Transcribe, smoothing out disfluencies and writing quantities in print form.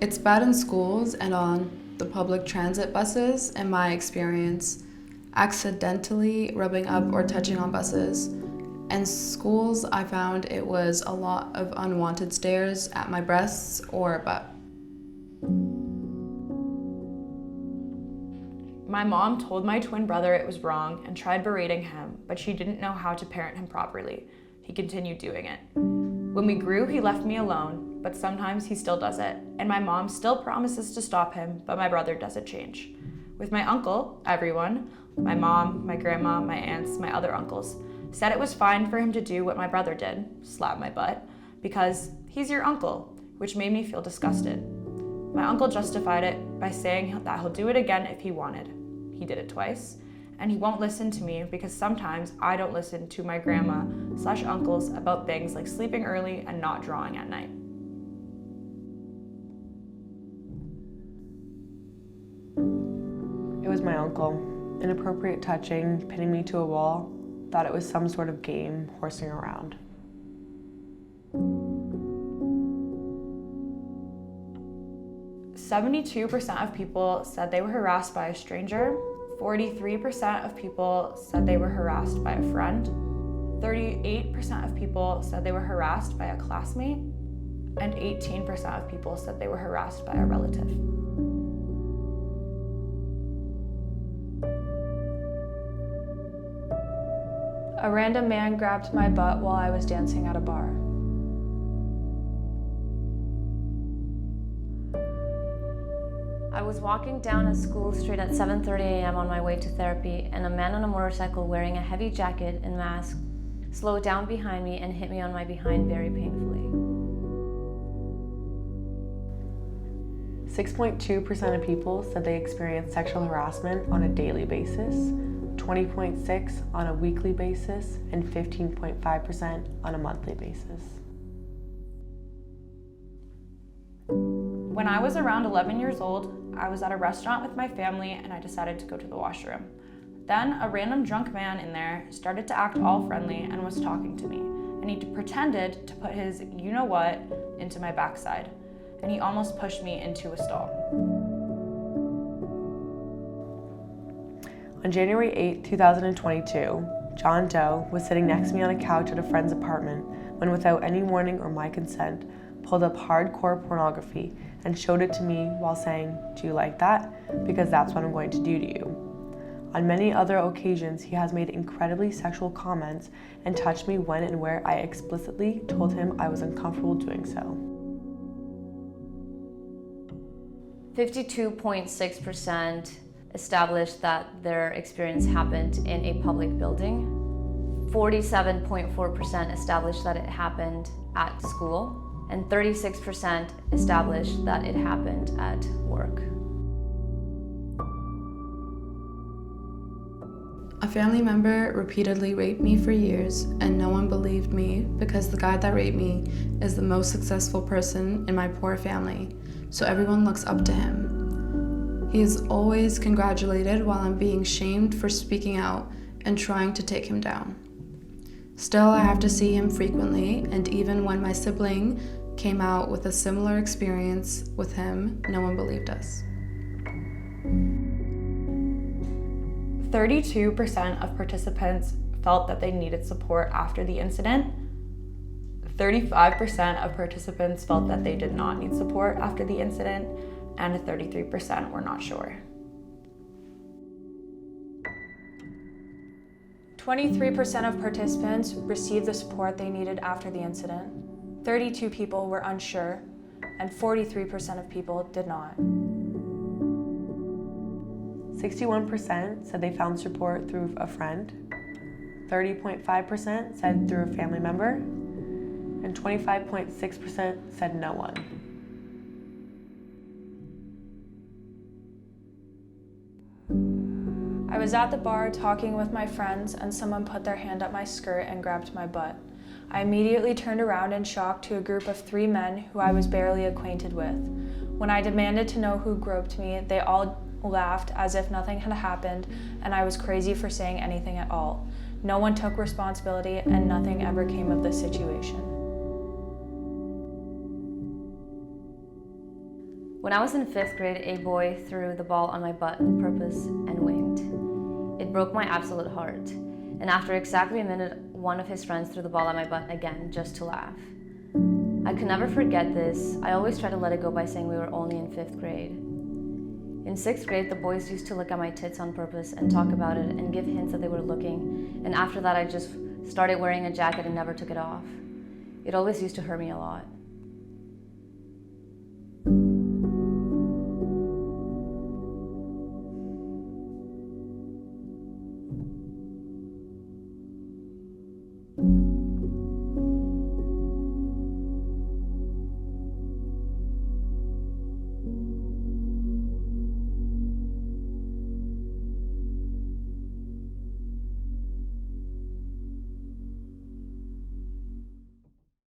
It's bad in schools and on the public transit buses, in my experience, accidentally rubbing up or touching on buses. In schools, I found it was a lot of unwanted stares at my breasts or butt. My mom told my twin brother it was wrong and tried berating him, but she didn't know how to parent him properly. He continued doing it. When we grew, he left me alone, but sometimes he still does it, and my mom still promises to stop him, but my brother doesn't change. With my uncle, everyone, my mom, my grandma, my aunts, my other uncles, said it was fine for him to do what my brother did, slap my butt, because he's your uncle, which made me feel disgusted. My uncle justified it by saying that he'll do it again if he wanted. He did it twice, and he won't listen to me because sometimes I don't listen to my grandma/uncles about things like sleeping early and not drawing at night. It was my uncle. Inappropriate touching, pinning me to a wall, thought it was some sort of game, horsing around. "72% of people said they were harassed by a stranger, 43% of people said they were harassed by a friend, 38% of people said they were harassed by a classmate, and 18% of people said they were harassed by a relative." A random man grabbed my butt while I was dancing at a bar. I was walking down a school street at 7:30 a.m. on my way to therapy, and a man on a motorcycle wearing a heavy jacket and mask slowed down behind me and hit me on my behind very painfully. 6.2% of people said they experienced sexual harassment on a daily basis, 20.6% on a weekly basis, and 15.5% on a monthly basis. When I was around 11 years old, I was at a restaurant with my family and I decided to go to the washroom. Then a random drunk man in there started to act all friendly and was talking to me, and he pretended to put his you-know-what into my backside, and he almost pushed me into a stall. On January 8, 2022, John Doe was sitting next to me on a couch at a friend's apartment when, without any warning or my consent, pulled up hardcore pornography and showed it to me while saying, "Do you like that? Because that's what I'm going to do to you." On many other occasions, he has made incredibly sexual comments and touched me when and where I explicitly told him I was uncomfortable doing so. 52.6% established that their experience happened in a public building. 47.4% established that it happened at school, and 36% established that it happened at work. A family member repeatedly raped me for years, and no one believed me because the guy that raped me is the most successful person in my poor family, so everyone looks up to him. He is always congratulated while I'm being shamed for speaking out and trying to take him down. Still, I have to see him frequently, and even when my sibling came out with a similar experience with him, no one believed us. 32% of participants felt that they needed support after the incident. 35% of participants felt that they did not need support after the incident, and 33% were not sure. 23% of participants received the support they needed after the incident. 32 people were unsure, and 43% of people did not. 61% said they found support through a friend, 30.5% said through a family member, and 25.6% said no one. I was at the bar talking with my friends, and someone put their hand up my skirt and grabbed my butt. I immediately turned around in shock to a group of 3 men who I was barely acquainted with. When I demanded to know who groped me, they all laughed as if nothing had happened and I was crazy for saying anything at all. No one took responsibility and nothing ever came of the situation. When I was in 5th grade, a boy threw the ball on my butt on purpose and winked. It broke my absolute heart. And after exactly a minute, one of his friends threw the ball at my butt again, just to laugh. I could never forget this. I always try to let it go by saying we were only in 5th grade. In 6th grade, the boys used to look at my tits on purpose and talk about it and give hints that they were looking. And after that, I just started wearing a jacket and never took it off. It always used to hurt me a lot.